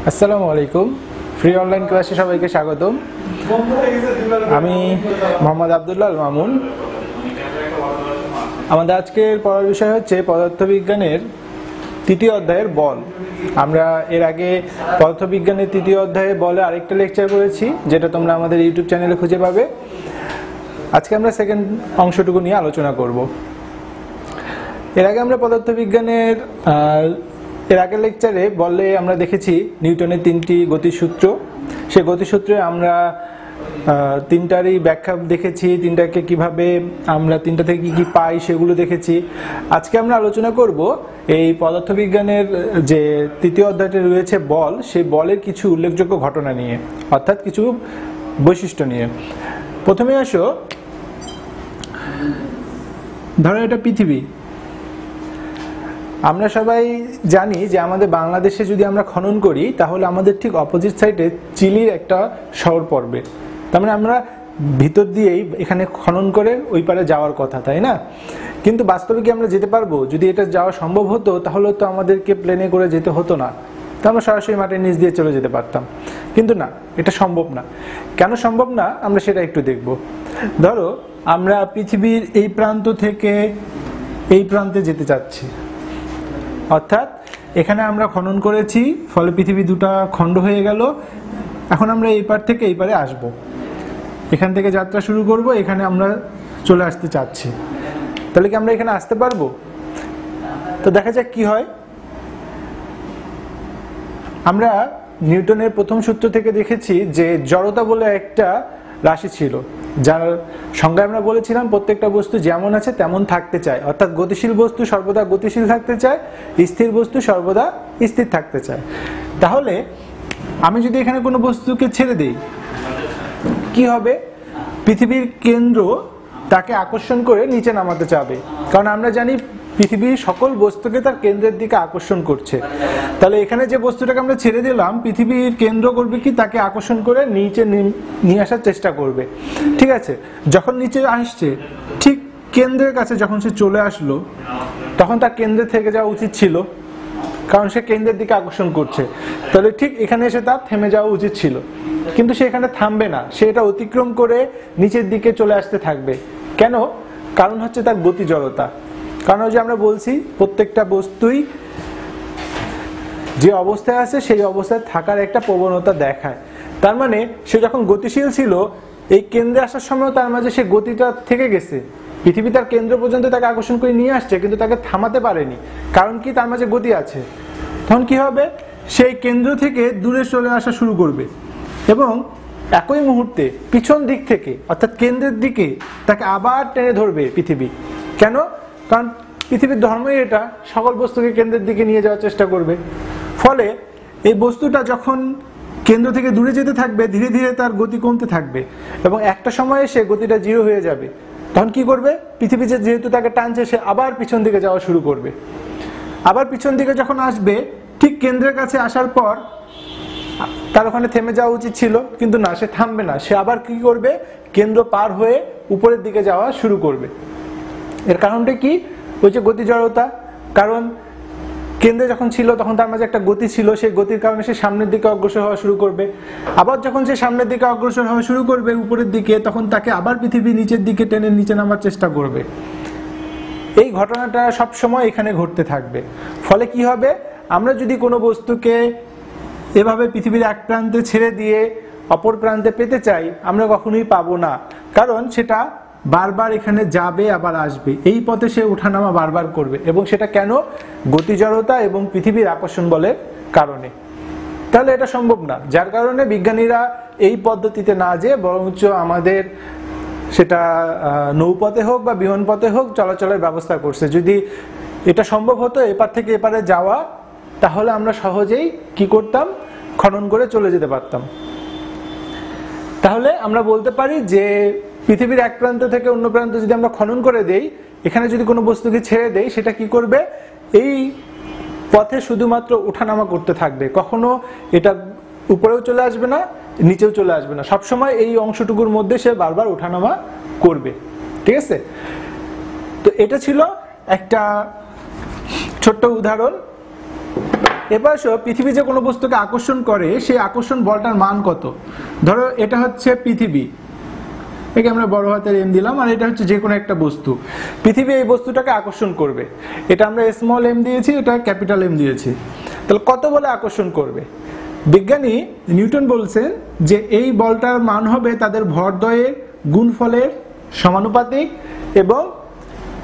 আসসালামু আলাইকুম। Free online ক্লাসে সবাইকে স্বাগতম। আমি মোহাম্মদ আব্দুল্লাহ আল মামুন। আমাদের আজকের পড়ার বিষয় হচ্ছে পদার্থবিজ্ঞানের তৃতীয় অধ্যায়ের বল। আমরা এর আগে পদার্থবিজ্ঞানের তৃতীয় অধ্যায়ে বলে আরেকটা লেকচার করেছি, যেটা তোমরা আমাদের ইউটিউব চ্যানেলে খুঁজে পাবে। আজকে আমরা সেকেন্ড অংশটুকু নিয়ে আলোচনা করব। এর আগে আমরা পদার্থবিজ্ঞানের এর আগের লেকচারে বলে আমরা দেখেছি নিউটনের তিনটি গতিসূত্র। সেই গতিসূত্রে আমরা তিনটারই ব্যাখ্যা দেখেছি, তিনটাকে কিভাবে আমরা তিনটা থেকে কি কি পাই সেগুলো দেখেছি। আজকে আমরা আলোচনা করব এই পদার্থবিজ্ঞানের যে তৃতীয় অধ্যায়টি রয়েছে বল, সেই বলের কিছু উল্লেখযোগ্য ঘটনা নিয়ে, অর্থাৎ কিছু বৈশিষ্ট্য নিয়ে। প্রথমে আসো, ধরো এটা পৃথিবী। আমরা সবাই জানি যে আমাদের বাংলাদেশে যদি আমরা খনন করি তাহলে আমাদের ঠিক অপোজিট সাইডে চিলির একটা শহর পড়বে। তার মানে আমরা ভিতর দিয়েই এখানে খনন করে ওই পারে যাওয়ার কথা, তাই না? কিন্তু বাস্তবে কি আমরা যেতে পারবো? যদি এটা যাওয়া সম্ভব হতো তাহলে তো আমাদেরকে প্লেনে করে যেতে হতো না, তো আমরা সরাসরি মাটির নিচ দিয়ে চলে যেতে পারতাম। কিন্তু না, এটা সম্ভব না। কেন সম্ভব না আমরা সেটা একটু দেখব। ধরো আমরা পৃথিবীর এই প্রান্ত থেকে এই প্রান্তে যেতে চাচ্ছি, অর্থাৎ এখানে আমরা খনন করেছি, ফলে পৃথিবী দুটা খণ্ড হয়ে গেল। এখন আমরা এই পার থেকে এই পারে আসব, এখান থেকে যাত্রা শুরু করব, এখানে আমরা চলে আসতে চাচ্ছি। তাহলে কি আমরা এখানে আসতে পারবো? তো দেখা যাক কি হয়। আমরা নিউটনের প্রথম সূত্র থেকে দেখেছি যে জড়তা বলে একটা রাশি ছিল, যার সংজ্ঞায় আমরা বলেছিলাম প্রত্যেকটা বস্তু যেমন আছে তেমন থাকতে চায়। অর্থাৎ গতিশীল বস্তু সর্বদা গতিশীল থাকতে চায়, স্থির বস্তু সর্বদা স্থির থাকতে চায়। তাহলে আমি যদি এখানে কোনো বস্তুকে ছেড়ে দেই, কি হবে? পৃথিবীর কেন্দ্র তাকে আকর্ষণ করে নিচে নামাতে চাবে, কারণ আমরা জানি পৃথিবীর সকল বস্তুকে তার কেন্দ্রের দিকে আকর্ষণ করছে। তাহলে এখানে যে বস্তুটাকে আমরা ছেড়ে দিলাম, পৃথিবীর কেন্দ্র করবে কি? তাকে আকর্ষণ করে নিচে নিয়ে আসার চেষ্টা করবে। ঠিক আছে, যখন নিচে আসছে, ঠিক কেন্দ্রের কাছে যখন সে চলে আসলো, তখন তার কেন্দ্রে থেকে যাওয়া উচিত ছিল, কারণ সে কেন্দ্রের দিকে আকর্ষণ করছে। তাহলে ঠিক এখানে এসে তার থেমে যাওয়া উচিত ছিল, কিন্তু সে এখানে থামবে না, সে এটা অতিক্রম করে নিচের দিকে চলে আসতে থাকবে। কেন? কারণ হচ্ছে তার গতি জড়তা। কারণ ওই যে আমরা বলছি প্রত্যেকটা বস্তুই যে অবস্থায় আছে সেই অবস্থায় থাকার একটা প্রবণতা দেখায়। তার মানে সে যখন গতিশীল ছিল, এই কেন্দ্রে আসার সময় তার মাঝে সে গতিটা থেকে গেছে। পৃথিবী তার কেন্দ্র পর্যন্ত তাকে আকর্ষণ করে নিয়ে আসছে, কিন্তু তাকে থামাতে পারেনি। কারণ কি? তার মাঝে গতি আছে। তখন কি হবে? সেই কেন্দ্র থেকে দূরে চলে আসা শুরু করবে এবং একই মুহূর্তে পিছন দিক থেকে, অর্থাৎ কেন্দ্রের দিকে, তাকে আবার টেনে ধরবে পৃথিবী। কেন? কারণ পৃথিবীর ধর্মই এটা, সকল বস্তুকে কেন্দ্রের দিকে নিয়ে যাওয়ার চেষ্টা করবে। ফলে এই বস্তুটা যখন কেন্দ্র থেকে দূরে যেতে থাকবে, ধীরে ধীরে তার গতি কমতে থাকবে এবং একটা সময়ে সে গতিটা জিরো হয়ে যাবে। তখন কি করবে? পৃথিবী যেহেতু তাকে টানছে, সে আবার পিছন দিকে যাওয়া শুরু করবে। আবার পিছন দিকে যখন আসবে, ঠিক কেন্দ্রের কাছে আসার পর তার ওখানে থেমে যাওয়া উচিত ছিল, কিন্তু না, সে থামবে না। সে আবার কি করবে? কেন্দ্র পার হয়ে উপরের দিকে যাওয়া শুরু করবে। এর কারণটা কি? ওই যে গতি জড়তা। কারণ কেন্দ্রে যখন ছিল তখন তার মাঝে একটা গতি ছিল, সেই গতির কারণে সে সামনের দিকে অগ্রসর হওয়া শুরু করবে। আবার যখন সে সামনের দিকে অগ্রসর হওয়া শুরু করবে উপরের দিকে, তখন তাকে আবার পৃথিবী নিচের দিকে টেনে নিচে নামার চেষ্টা করবে। এই ঘটনাটা সব সময় এখানে ঘটতে থাকবে। ফলে কি হবে? আমরা যদি কোনো বস্তুকে এভাবে পৃথিবীর এক প্রান্তে ছেড়ে দিয়ে অপর প্রান্তে পেতে চাই, আমরা কখনোই পাবো না। কারণ সেটা বারবার এখানে যাবে আবার আসবে, এই পথে সে ওঠানামা বারবার করবে। এবং সেটা কেন? গতি জড়তা এবং পৃথিবীর আকর্ষণ বলের কারণে। তাহলে এটা সম্ভব না, যার কারণে বিজ্ঞানীরা এই পদ্ধতিতে না যেয়ে বরঞ্চ আমাদের সেটা নৌপথে হোক বা বিমান পথে হোক চলাচলের ব্যবস্থা করছে। যদি এটা সম্ভব হতো এপার থেকে এপারে যাওয়া, তাহলে আমরা সহজেই কি করতাম? খনন করে চলে যেতে পারতাম। তাহলে আমরা বলতে পারি যে পৃথিবীর এক প্রান্ত থেকে অন্য প্রান্ত যদি আমরা খনন করে দেই, এখানে যদি কোনো বস্তুকে ছেড়ে দেই, সেটা কি করবে? এই পথে শুধুমাত্র ওঠানামা করতে থাকবে। কখনো এটা উপরেও চলে আসবে না, নিচেও চলে আসবে না। সবসময় এই অংশটুকুর মধ্যে সে বারবার ওঠানামা করবে। ঠিক আছে? তো এটা ছিল একটা ছোট্ট উদাহরণ। এবার পৃথিবী যে কোনো বস্তুকে আকর্ষণ করে সেই আকর্ষণ বলটার মান কত। ধরো এটা হচ্ছে পৃথিবী, একে আমরা বড় হাতের এম দিলাম, আর এটা হচ্ছে যে কোনো একটা বস্তু। পৃথিবী এই বস্তুটাকে আকর্ষণ করবে, এটা আমরা স্মল এম দিয়েছি, এটা ক্যাপিটাল এম দিয়েছি। তাহলে কত বলে আকর্ষণ করবে? বিজ্ঞানী নিউটন বলছেন যে এই বলটার মান হবে তাদের ভরদ্বয়ের গুণফলের সমানুপাতিক এবং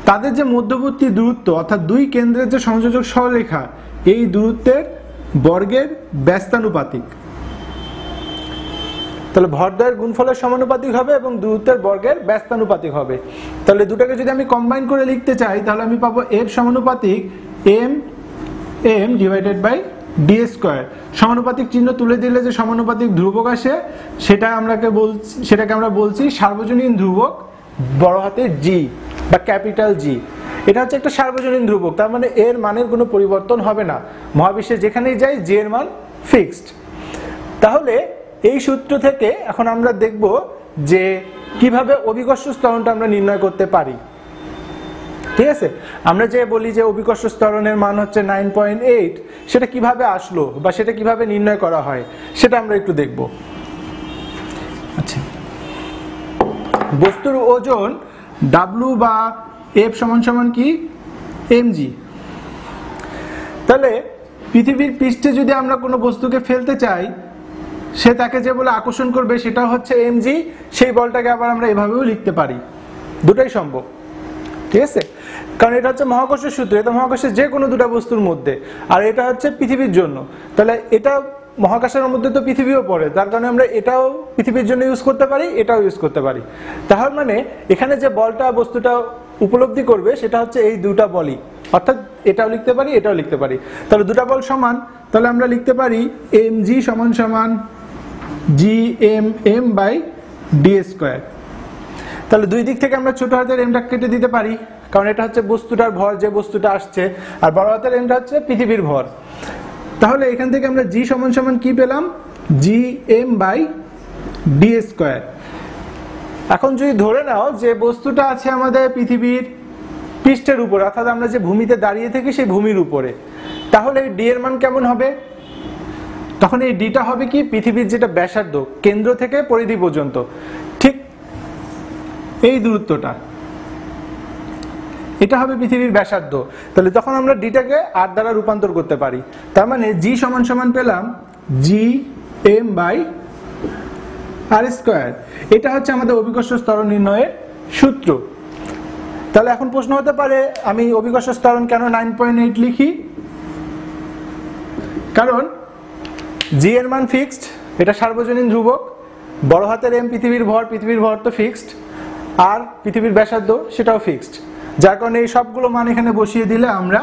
তাদের যে মধ্যবর্তী দূরত্ব অর্থাৎ দুই কেন্দ্রের যে সংযোজক সরলরেখা এই দূরত্বের বর্গের ব্যস্তানুপাতিক। তাহলে ভরদ্বয়ের গুণফলের সমানুপাতিক হবে এবং দূরত্বের বর্গের ব্যস্তানুপাতিক হবে। তাহলে দুটাকে যদি আমি কম্বাইন করে লিখতে চাই তাহলে আমি পাবো এফ সমানুপাতিক m m divided by d square. সমানুপাতিক চিহ্ন তুলে দিলে যে সমানুপাতিক ধ্রুবক আসে সেটাকে আমরা বলছি সার্বজনীন ধ্রুবক বড় হাতের জি বা ক্যাপিটাল জি। এটা হচ্ছে একটা সার্বজনীন ধ্রুবক, তার মানে এর মানের কোনো পরিবর্তন হবে না, মহাবিশ্বে যেখানেই যাই জি এর মান ফিক্সড। তাহলে এই সূত্র থেকে এখন আমরা দেখব যে কিভাবে অভিকর্ষ ত্বরণটা আমরা নির্ণয় করতে পারি। ঠিক আছে, আমরা যে বলি যে অভিকর্ষ ত্বরণের মান হচ্ছে 9.8, সেটা কিভাবে আসলো বা সেটা কিভাবে নির্ণয় করা হয় সেটা আমরা একটু দেখব। আচ্ছা, বস্তুর ওজন ডাব্লু বা এফ সমান সমান কি এমজি। তাহলে পৃথিবীর পৃষ্ঠে যদি আমরা কোনো বস্তুকে ফেলতে চাই সে তাকে যে বলে আকর্ষণ করবে সেটা হচ্ছে এমজি। সেই বলটাকে আবার আমরা এভাবেও লিখতে পারি, দুটাই সম্ভব। ঠিক আছে, কারণ এটা হচ্ছে মহাকর্ষের সূত্র, এটা মহাকর্ষের যে কোনো দুটা বস্তুর মধ্যে, আর এটা হচ্ছে পৃথিবীর জন্য। তাহলে এটা মহাকাশের মধ্যে তো পৃথিবীও পড়ে, তার কারণে আমরা এটাও পৃথিবীর জন্য ইউজ করতে পারি, এটাও ইউজ করতে পারি। তাহলে মানে এখানে যে বলটা বস্তুটা উপলব্ধি করবে সেটা হচ্ছে এই দুটা বলই, অর্থাৎ এটাও লিখতে পারি এটাও লিখতে পারি। তাহলে দুটা বল সমান, তাহলে আমরা লিখতে পারি এম জি সমান সমান G m m by d square. তাহলে দুই দিক থেকে আমরা ছোট হাতের এমটা কেটে দিতে পারি, কারণ এটা হচ্ছে বস্তুটার ভর, যে বস্তুটা আসছে, আর বড় হাতের এমটা হচ্ছে পৃথিবীর ভর। তাহলে এখান থেকে আমরা জি সমান সমান কি পেলাম, G M by d square. এখন যদি ধরে নাও যে বস্তুটা আছে আমাদের পৃথিবীর পৃষ্ঠের উপরে, অর্থাৎ আমরা যে ভূমিতে দাঁড়িয়ে থাকি সেই ভূমির উপরে, তাহলে ডি এর মান কেমন হবে? তখন এই ডিটা হবে কি পৃথিবীর যেটা ব্যাসার্ধ কেন্দ্র থেকে পরিধি পর্যন্ত, ঠিক এই দূরত্বটা, এটা হবে পৃথিবীর ব্যাসার্ধ। তাহলে তখন আমরা ডিটাকে আর দ্বারা রূপান্তর করতে পারি। তার মানে জি সমান সমান পেলাম G M by R square. এটা হচ্ছে আমাদের অভিকর্ষ ত্বরণ নির্ণয়ের সূত্র। তাহলে এখন প্রশ্ন হতে পারে আমি অভিকর্ষ ত্বরণ কেন 9.8 লিখি? কারণ জি এর মান ফিক্সড, এটা সার্বজনীন ধ্রুবক, বড় হাতের এম পৃথিবীর ভর তো ফিক্সড, আর পৃথিবীর ব্যাসার্ধ সেটাও ফিক্সড, যার কারণে এই সবগুলো মান এখানে বসিয়ে দিলে আমরা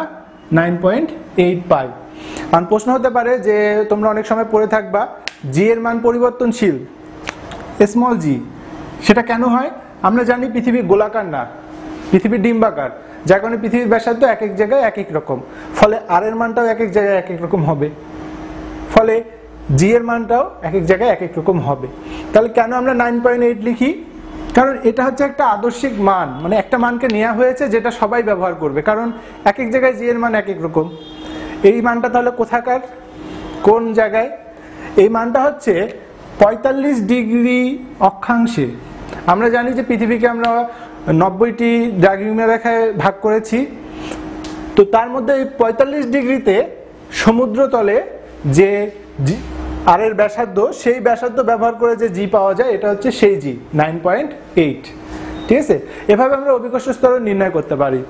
9.8 পাই। কারণ প্রশ্ন হতে পারে যে তোমরা অনেক সময় পড়ে থাকবা জি এর মান পরিবর্তনশীল স্মল জি, সেটা কেন হয়? আমরা জানি পৃথিবী গোলাকার না, পৃথিবী ডিম্বাকার, যার কারণে পৃথিবীর ব্যাসার্ধ এক এক জায়গায় এক এক রকম, ফলে আর এর মানটাও এক এক জায়গায় এক এক রকম হবে, ফলে জি এর মানটাও এক এক জায়গায় এক এক রকম হবে। তাহলে কেন আমরা 9.8 লিখি? কারণ এটা হচ্ছে একটা আদর্শিক মান, মানে একটা মানকে নেওয়া হয়েছে যেটা সবাই ব্যবহার করবে, কারণ এক এক জায়গায় জি এর মান এক এক রকম। এই মানটা তাহলে কোথাকার, কোন জায়গায়? এই মানটা হচ্ছে 45 ডিগ্রি অক্ষাংশে। আমরা জানি যে পৃথিবীকে আমরা 90টি দ্রাঘিমা রেখায় ভাগ করেছি, তো তার মধ্যে এই 45 ডিগ্রিতে সমুদ্রতলে যে আর এর ব্যাসার্ধ, সেই ব্যাসার্ধ ব্যবহার করে যে জি পাওয়া যায় এটা হচ্ছে সেই জি 9.8। ঠিক আছে, এভাবে আমরা অভিকর্ষ ত্বরণ নির্ণয় করতে পারি।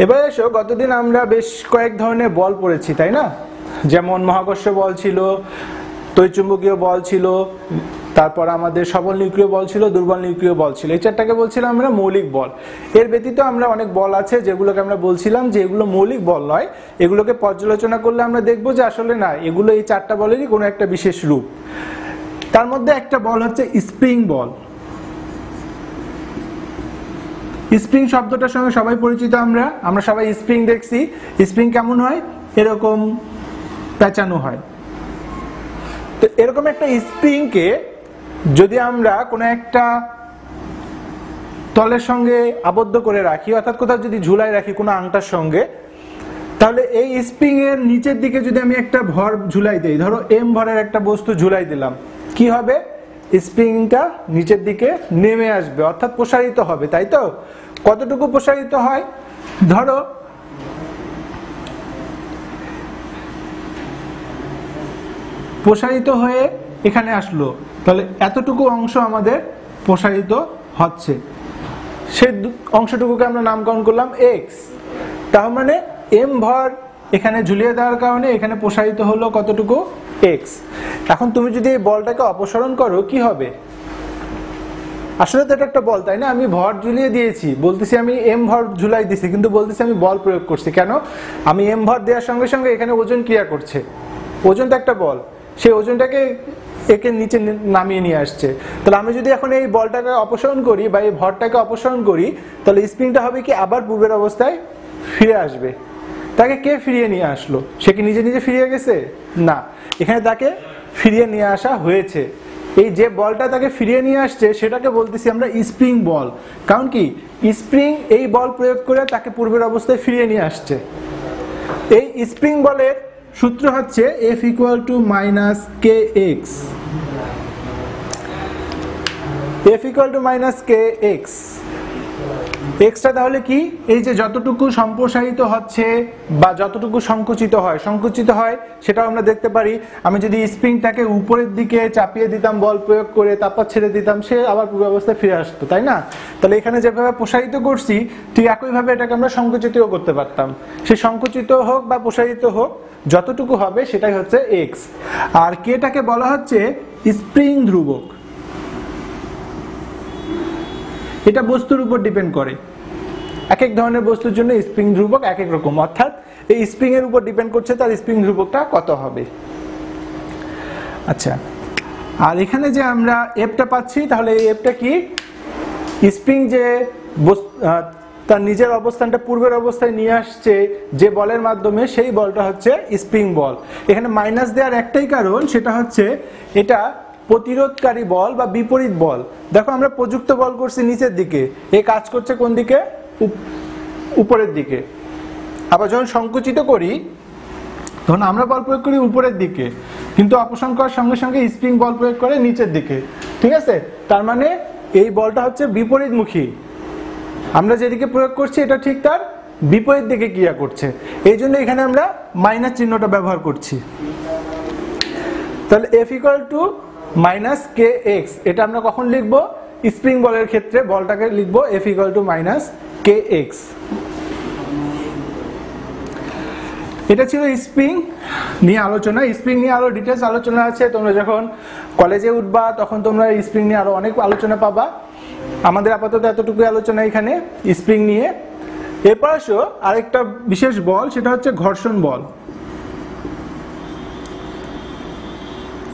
এবার এসো, গতদিন আমরা বেশ কয়েক ধরনের বল পড়েছি তাই না? যেমন মহাকর্ষ বল ছিল, তড়িৎচুম্বকীয় বল ছিল, তারপর আমাদের সবল নিউক্লিয় বল ছিল, দুর্বল নিউক্লিয় বল ছিল। এই চারটাকে বলছিলাম আমরা মৌলিক বল। এর ব্যতীত আমরা অনেক বল আছে যেগুলোকে আমরা বলছিলাম যে এগুলো মৌলিক বল নয়, এগুলোকে পর্যালোচনা করলে আমরা দেখব যে আসলে না, এগুলো এই চারটা বলেরই কোনো একটা বিশেষ রূপ। তার মধ্যে একটা বল হচ্ছে স্প্রিং বল। স্প্রিং শব্দটার সঙ্গে সবাই পরিচিত, আমরা সবাই স্প্রিং দেখছি। স্প্রিং কেমন হয়? এরকম পেঁচানো হয়। তো এরকম একটা স্প্রিংকে যদি আমরা কোনো একটা তলের সঙ্গে আবদ্ধ করে রাখি, অর্থাৎ কোথাও যদি ঝুলাই রাখি কোনো আংটার সঙ্গে, তাহলে এই স্প্রিং এর নিচের দিকে যদি আমি একটা ভর ঝুলাই দেই, ধরো এম ভরের একটা বস্তু ঝুলাই দিলাম, কি হবে? স্প্রিংটা নিচের দিকে নেমে আসবে, অর্থাৎ প্রসারিত হবে, তাই তো? কতটুকু প্রসারিত হয়? ধরো প্রসারিত হয়ে এখানে আসলো, তাহলে এতটুকু অংশ আমাদের প্রসারিত হচ্ছে, সেই অংশটুকুকে আমরা নামকরণ করলাম এক্স। তার মানে এম ভর এখানে ঝুলিয়ে দেওয়ার কারণে এখানে প্রসারিত হলো কতটুকু? এক্স। এখন তুমি যদি এই বলটাকে অপসারণ করো কি হবে? আসলে তো এটা একটা বল, তাই না? আমি ভর ঝুলিয়ে দিয়েছি, বলতেছি আমি এম ভর ঝুলাই দিছি, কিন্তু বলতেছি আমি বল প্রয়োগ করছি। কেন? আমি এম ভর দেওয়ার সঙ্গে সঙ্গে এখানে ওজন ক্রিয়া করছে, ওজন তো একটা বল, সেই ওজনটাকে একে নিচে নামিয়ে নিয়ে আসছে। তাহলে আমি যদি এখন এই বলটাকে অপসারণ করি বা এই ভরটাকে অপসারণ করি, তাহলে স্প্রিংটা হবে কি? আবার পূর্বের অবস্থায় ফিরে আসবে। তাকে কে ফিরিয়ে নিয়ে আসলো? সে কি নিজে নিজে ফিরিয়ে গেছে? না, এখানে তাকে ফিরিয়ে নিয়ে আসা হয়েছে। এই যে বলটা তাকে ফিরিয়ে নিয়ে আসছে সেটাকে বলতেছি আমরা স্প্রিং বল। কারণ কি? স্প্রিং এই বল প্রয়োগ করে তাকে পূর্বের অবস্থায় ফিরিয়ে নিয়ে আসছে। এই স্প্রিং বলের সূত্র হচ্ছে F = -kx। F = -kx। Extra তাহলে কি? এই যে যতটুকু সম্প্রসারিত হচ্ছে বা যতটুকু সংকুচিত হয় সেটাও আমরা দেখতে পারি। আমি যদি স্প্রিংটাকে উপরের দিকে চাপিয়ে দিতাম বল প্রয়োগ করে, তারপর ছেড়ে দিতাম, সে আবার পূর্ব অবস্থায় ফিরে আসতো, তাই না? তাহলে এখানে যেভাবে প্রসারিত করছি ঠিক একইভাবে এটাকে আমরা সংকুচিতও করতে পারতাম। সে সংকুচিত হোক বা প্রসারিত হোক, যতটুকু হবে সেটাই হচ্ছে এক্স। আর কেটাকে বলা হচ্ছে স্প্রিং ধ্রুবক। এটা বস্তুর উপর ডিপেন্ড করে, এক এক ধরনের বস্তুর জন্য স্প্রিং ধ্রুবক এক এক রকম, অর্থাৎ এই স্প্রিং এর উপর ডিপেন্ড করছে তার স্প্রিং ধ্রুবকটা কত হবে। আচ্ছা, আর এখানে যে আমরা এফটা পাচ্ছি, তাহলে এই এফটা কি? স্প্রিং যে তার নিজের অবস্থানটা পূর্বের অবস্থায় নিয়ে আসছে যে বলের মাধ্যমে, সেই বলটা হচ্ছে স্প্রিং বল। এখানে মাইনাস দেওয়ার একটাই কারণ, সেটা হচ্ছে এটা প্রতিরোধকারী বল বা বিপরীত বল। দেখো আমরা প্রযুক্ত বল করছি নিচের দিকে, এ কাজ করছে কোন দিকে? উপরের দিকে। আবার যখন সংকুচিত করি তখন আমরা বল প্রয়োগ করি উপরের দিকে, কিন্তু অপসারণ করার সঙ্গে সঙ্গে স্প্রিং বল প্রয়োগ করে নিচের দিকে, ঠিক আছে? তার মানে এই বলটা হচ্ছে বিপরীতমুখী। আমরা যেদিকে প্রয়োগ করছি এটা ঠিক তার বিপরীত দিকে ক্রিয়া করছে, এই জন্য এখানে আমরা মাইনাস চিহ্নটা ব্যবহার করছি। তাহলে F = -kx। এটা আমরা কখন লিখব? স্প্রিং বলের ক্ষেত্রে বলটাকে লিখব F = -kx। এটা ছিল স্প্রিং নিয়ে আলোচনা। স্প্রিং নিয়ে আরো ডিটেইলস আলোচনা আছে, তোমরা যখন কলেজে উঠবা তখন তোমরা স্প্রিং নিয়ে আরো অনেক আলোচনা পাবা। আমাদের আপাতত এতটুকু আলোচনা এখানে স্প্রিং নিয়ে। এরপর আসো আরেকটা বিশেষ বল, সেটা হচ্ছে ঘর্ষণ বল।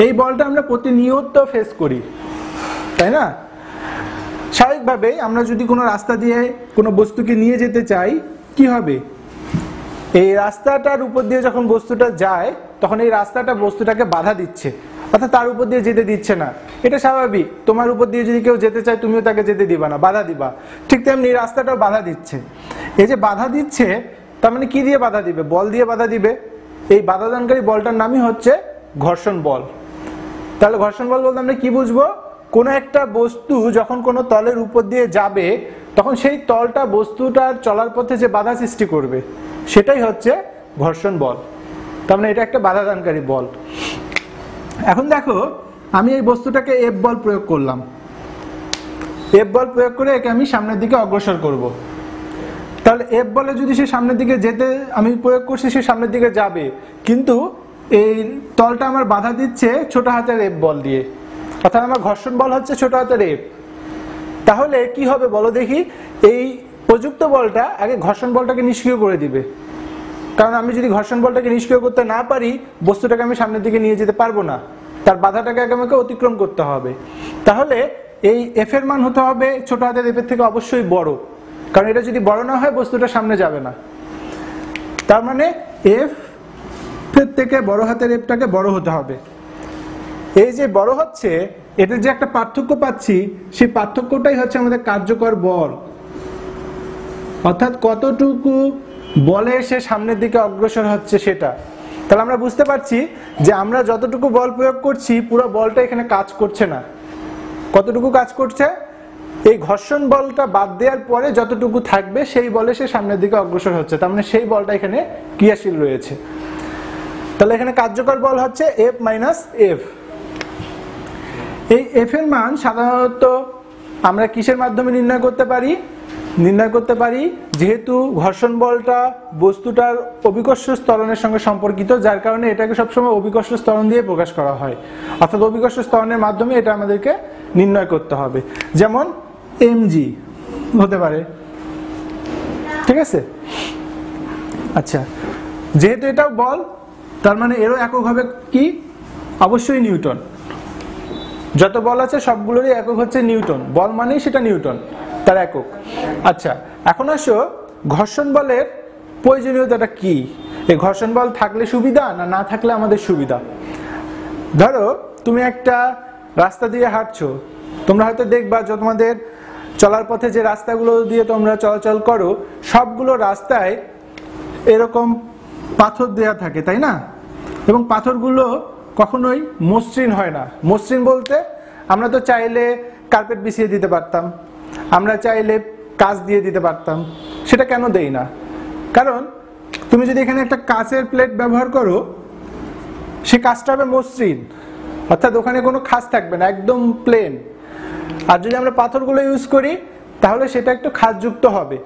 এই বলটা আমরা প্রতিনিয়ত ফেস করি, তাই না? স্বাভাবিকভাবে আমরা যদি কোনো রাস্তা দিয়ে কোনো বস্তুকে নিয়ে যেতে চাই, কি হবে? এই রাস্তাটার উপর দিয়ে যখন বস্তুটা যায় তখন এই রাস্তাটা বস্তুটাকে বাধা দিচ্ছে, অর্থাৎ তার উপর দিয়ে যেতে দিচ্ছে না। এটা স্বাভাবিক, তোমার উপর দিয়ে যদি কেউ যেতে চায় তুমিও তাকে যেতে দিবা না, বাধা দিবা। ঠিক তেমনি রাস্তাটাও বাধা দিচ্ছে। এই যে বাধা দিচ্ছে, তার মানে কি দিয়ে বাধা দিবে? বল দিয়ে বাধা দিবে। এই বাধাদানকারী বলটার নামই হচ্ছে ঘর্ষণ বল। তাহলে ঘর্ষণ বল বলতে আমরা কি বুঝবো? কোনো একটা বস্তু যখন কোনো তলের উপর দিয়ে যাবে তখন সেই তলটা বস্তুটার চলার পথে যে বাধা সৃষ্টি করবে সেটাই হচ্ছে ঘর্ষণ বল। তার মানে এটা একটা বাধাদানকারী বল। এখন দেখো আমি এই বস্তুটাকে এফ বল প্রয়োগ করলাম, এফ বল প্রয়োগ করে একে আমি সামনের দিকে অগ্রসর করব। তাহলে এফ বলে যদি সে সামনের দিকে যেতে আমি প্রয়োগ করছি, সে সামনের দিকে যাবে, কিন্তু এই তলটা আমার বাধা দিচ্ছে ছোট হাতের এফ বল দিয়ে, অর্থাৎ আমার ঘর্ষণ বল হচ্ছে ছোট হাতের এফ। তাহলে কি হবে বলো দেখি? এই প্রযুক্ত বলটা আগে ঘর্ষণ বলটাকে নিষ্ক্রিয় করে দিবে, কারণ আমি যদি ঘর্ষণ বলটাকে নিষ্ক্রিয় করতে না পারি বস্তুটাকে আমি সামনের দিকে নিয়ে যেতে পারবো না, তার বাধাটাকে আগে আমাকে অতিক্রম করতে হবে। তাহলে এই এফ এর মান হতে হবে ছোট হাতের এফ এর থেকে অবশ্যই বড়, কারণ এটা যদি বড় না হয় বস্তুটা সামনে যাবে না। তার মানে এফ এর থেকে বড় হাতের এফটাকে বড় হতে হবে। এই যে বড় হচ্ছে, এটার যে একটা পার্থক্য পাচ্ছি, সেই পার্থক্যটাই হচ্ছে আমাদের কার্যকর বল, অর্থাৎ কতটুকু বলে সে সামনের দিকে অগ্রসর হচ্ছে সেটা। তাহলে আমরা বুঝতে পারছি যে আমরা যতটুকু বল প্রয়োগ করছি পুরো বলটা এখানে কাজ করছে না। কতটুকু কাজ করছে? এই ঘর্ষণ বলটা বাদ দেওয়ার পরে যতটুকু থাকবে সেই বলে সে সামনের দিকে অগ্রসর হচ্ছে, তার মানে সেই বলটা এখানে ক্রিয়াশীল রয়েছে। তাহলে এখানে কার্যকর বল হচ্ছে F মাইনাস এফ। এই এফ এর মান সাধারণত আমরা কিসের মাধ্যমে নির্ণয় করতে পারি? নির্ণয় করতে পারি যেহেতু ঘর্ষণ বলটা বস্তুটার অভিকর্ষ ত্বরণের সঙ্গে সম্পর্কিত, যার কারণে এটাকে সবসময় অভিকর্ষ ত্বরণ দিয়ে প্রকাশ করা হয়, অর্থাৎ অভিকর্ষ ত্বরণের মাধ্যমে এটা আমাদেরকে নির্ণয় করতে হবে। যেমন mg হতে পারে, ঠিক আছে? আচ্ছা, যেহেতু এটাও বল তার মানে এরও একক হবে কি? অবশ্যই নিউটন। যত বল আছে সবগুলোরই একক হচ্ছে নিউটন, বল মানেই সেটা নিউটন, তার একক। আচ্ছা, এখন আসো ঘর্ষণ বলের প্রয়োজনীয়তাটা কি? এই ঘর্ষণ বল থাকলে সুবিধা না না থাকলে আমাদের সুবিধা? ধরো তুমি একটা রাস্তা দিয়ে হাঁটছো, তোমরা হয়তো দেখবা যে তোমাদের চলার পথে যে রাস্তাগুলো দিয়ে তোমরা চলাচল করো সবগুলো রাস্তায় এরকম পাথর দেয়া থাকে, তাই না? এবং পাথরগুলো কখনোই মসৃণ হয় না। মসৃণ বলতে আমরা তো চাইলে কার্পেট বিছিয়ে দিতে পারতাম, আমরা চাইলে কাঁচ দিয়ে দিতে পারতাম, সেটা কেন দেই না? কারণ তুমি যদি এখানে একটা কাঁচের প্লেট ব্যবহার করো সে কাঁচটা হবে মসৃণ, অর্থাৎ ওখানে কোনো খাঁজ থাকবে না, একদম প্লেন। আর যদি আমরা পাথরগুলো ইউজ করি তাহলে সেটা একটু খাঁজযুক্ত হবে।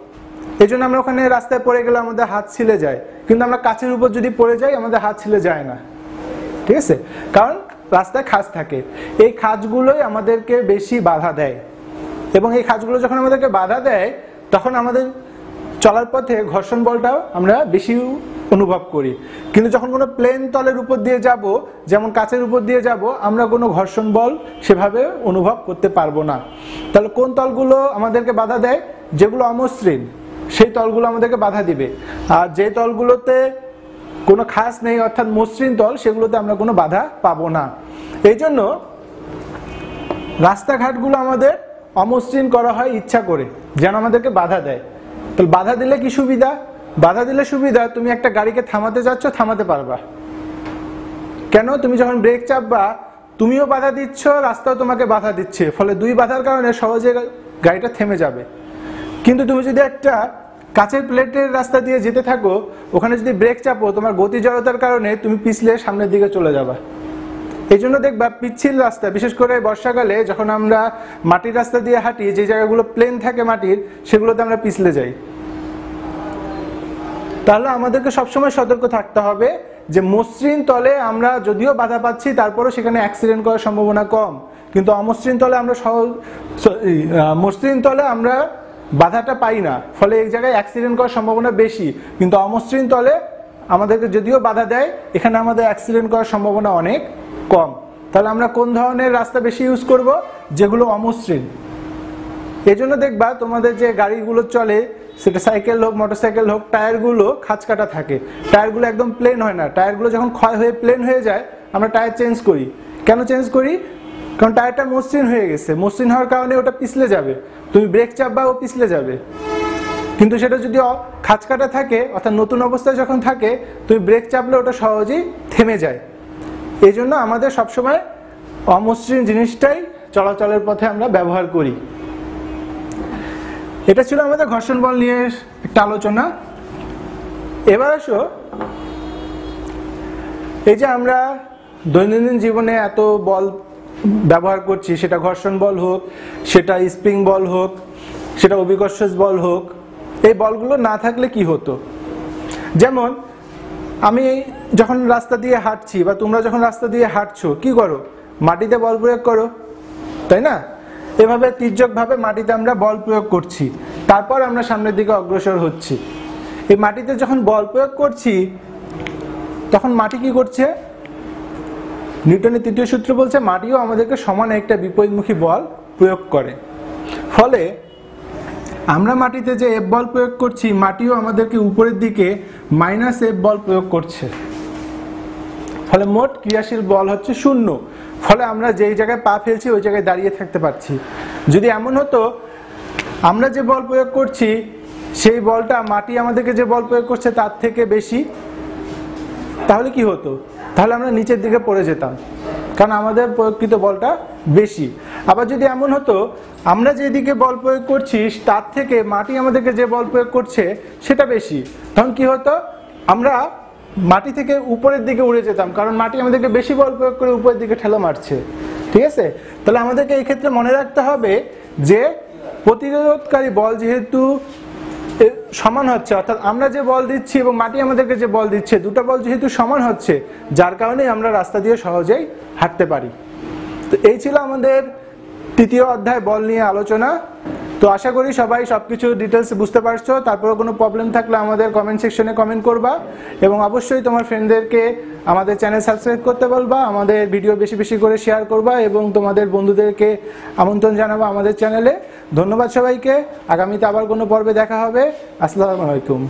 এই জন্য আমরা ওখানে রাস্তায় পড়ে গেলে আমাদের হাত ছিলে যায়, কিন্তু আমরা কাঁচের উপর যদি পড়ে যাই আমাদের হাত ছিলে যায় না, ঠিক আছে? কারণ রাস্তায় খাঁজ থাকে। এই খাঁজগুলোই আমাদেরকে বেশি বাধা দেয়, এবং এই খাঁজগুলো যখন আমাদেরকে বাধা দেয় তখন আমাদের চলার পথে ঘর্ষণ বলটাও আমরা বেশি অনুভব করি। কিন্তু যখন কোনো প্লেন তলের উপর দিয়ে যাব, যেমন কাঁচের উপর দিয়ে যাব, আমরা কোনো ঘর্ষণ বল সেভাবে অনুভব করতে পারবো না। তাহলে কোন তলগুলো আমাদেরকে বাধা দেয়? যেগুলো অমসৃণ সেই তলগুলো আমাদেরকে বাধা দিবে, আর যে তলগুলোতে কোনো খাঁজ নেই অর্থাৎ মসৃণ তল সেগুলোতে আমরা কোনো বাধা পাবো না। এই জন্য রাস্তাঘাটগুলো আমাদের অমসৃণ করা হয় ইচ্ছা করে, যেন আমাদেরকে বাধা দেয়। তাহলে বাধা দিলে কি সুবিধা? বাধা দিলে সুবিধা, তুমি একটা গাড়িকে থামাতে যাচ্ছ, থামাতে পারবা। কেন? তুমি যখন ব্রেক চাপবা তুমিও বাধা দিচ্ছ, রাস্তাও তোমাকে বাধা দিচ্ছে, ফলে দুই বাধার কারণে সহজে গাড়িটা থেমে যাবে। কিন্তু তুমি যদি একটা কাঁচের প্লেটের রাস্তা দিয়ে যেতে থাকো, ওখানে যদি ব্রেক চাপো তোমার গতি জড়তার কারণে তুমি পিছলে সামনের দিকে চলে যাবা। এই জন্য দেখবা পিচ্ছিল রাস্তা, বিশেষ করে বর্ষাকালে যখন আমরা মাটির রাস্তা দিয়ে হাঁটি, যে জায়গাগুলো প্লেন থাকে মাটির সেগুলোতে আমরা পিছলে যাই। তাহলে আমাদেরকে সবসময় সতর্ক থাকতে হবে যে মসৃণ তলে আমরা যদিও বাধা পাচ্ছি তারপরেও সেখানে অ্যাক্সিডেন্ট করার সম্ভাবনা কম, কিন্তু অমসৃণ তলে আমরা মসৃণ তলে আমরা বাধাটা পাই না, ফলে এই জায়গায় অ্যাক্সিডেন্ট করার সম্ভাবনা বেশি। কিন্তু অমসৃণ তলে আমাদেরকে যদিও বাধা দেয়, এখানে আমাদের অ্যাক্সিডেন্ট করার সম্ভাবনা অনেক কম। তাহলে আমরা কোন ধরনের রাস্তা বেশি ইউজ করব? যেগুলো অমসৃণ। এই জন্য দেখবা তোমাদের যে গাড়িগুলো চলে, সেটা সাইকেল হোক মোটরসাইকেল হোক, টায়ারগুলো খাঁজ কাটা থাকে, টায়ারগুলো একদম প্লেন হয় না। টায়ারগুলো যখন ক্ষয় হয়ে প্লেন হয়ে যায় আমরা টায়ার চেঞ্জ করি। কেন চেঞ্জ করি? কারণ টায়ারটা মসৃণ হয়ে গেছে, মসৃণ হওয়ার কারণে ওটা পিছলে যাবে, তুমি ব্রেক চাপবা ও পিছলে যাবে। কিন্তু সেটা যদি খাঁজ কাটা থাকে অর্থাৎ নতুন অবস্থায় যখন থাকে, তুমি ব্রেক চাপলে ওটা সহজেই থেমে যায়। এই জন্য আমাদের সবসময় অমসৃণ জিনিসটাই চলাচলের পথে আমরা ব্যবহার করি। এটা ছিল আমাদের ঘর্ষণ বল নিয়ে একটা আলোচনা। এবার আসো, এই যে আমরা দৈনন্দিন জীবনে এত বল ব্যবহার করছি, সেটা ঘর্ষণ বল হোক, সেটা স্প্রিং বল হোক, সেটা অভিকর্ষজ বল হোক, এই বলগুলো না থাকলে কি হতো? যেমন আমি যখন রাস্তা দিয়ে হাঁটছি বা তোমরা যখন রাস্তা দিয়ে হাঁটছো কি করো? মাটিতে বল প্রয়োগ করো, তাই না? এভাবে তির্যকভাবে মাটিতে আমরা বল প্রয়োগ করছি, তারপর আমরা সামনের দিকে অগ্রসর হচ্ছি। এই মাটিতে যখন বল প্রয়োগ করছি তখন মাটি কি করছে? নিউটনের তৃতীয় সূত্র বলছে মাটিও আমাদেরকে সমান একটা বিপরীতমুখী বল প্রয়োগ করে। ফলে আমরা মাটিতে যে এফ বল প্রয়োগ করছি, মাটিও আমাদেরকে উপরের দিকে মাইনাস এফ বল প্রয়োগ করছে। ফলে মোট ক্রিয়াশীল বল হচ্ছে 0। ফলে আমরা যেই জায়গায় পা ফেলছি ওই জায়গায় দাঁড়িয়ে থাকতে পারছি। যদি এমন হতো আমরা যে বল প্রয়োগ করছি সেই বলটা মাটি আমাদেরকে যে বল প্রয়োগ করছে তার থেকে বেশি, তাহলে কি হতো? তাহলে আমরা নিচের দিকে পড়ে যেতাম, কারণ আমাদের প্রয়োগকৃত বলটা বেশি। আবার যদি এমন হতো আমরা যেদিকে বল প্রয়োগ করছি তার থেকে মাটি আমাদেরকে যে বল প্রয়োগ করছে সেটা বেশি, তখন কি হতো? আমরা মাটি থেকে উপরের দিকে উড়ে যেতাম, কারণ মাটি আমাদেরকে বেশি বল প্রয়োগ করে উপরের দিকে ঠেলা মারছে। ঠিক আছে? তাহলে আমাদেরকে এই ক্ষেত্রে মনে রাখতে হবে যে প্রতিরোধকারী বল যেহেতু সমান হচ্ছে, অর্থাৎ আমরা যে বল দিচ্ছি এবং মাটি আমাদেরকে যে বল দিচ্ছে, দুটো বল যেহেতু সমান হচ্ছে, যার কারণে আমরা রাস্তা দিয়ে সহজেই হাঁটতে পারি। তো এই ছিল আমাদের তৃতীয় অধ্যায় বল নিয়ে আলোচনা। তো আশা করি সবাই সবকিছু ডিটেলস বুঝতে পারছো। তারপরে কোনো প্রবলেম থাকলে আমাদের কমেন্ট সেকশনে কমেন্ট করবা, এবং অবশ্যই তোমার ফ্রেন্ডদেরকে আমাদের চ্যানেল সাবস্ক্রাইব করতে বলবা, আমাদের ভিডিও বেশি বেশি করে শেয়ার করবা এবং তোমাদের বন্ধুদেরকে আমন্ত্রণ জানাবা আমাদের চ্যানেলে। ধন্যবাদ সবাইকে। আগামীতে আবার কোনো পর্বে দেখা হবে। আসসালামু আলাইকুম।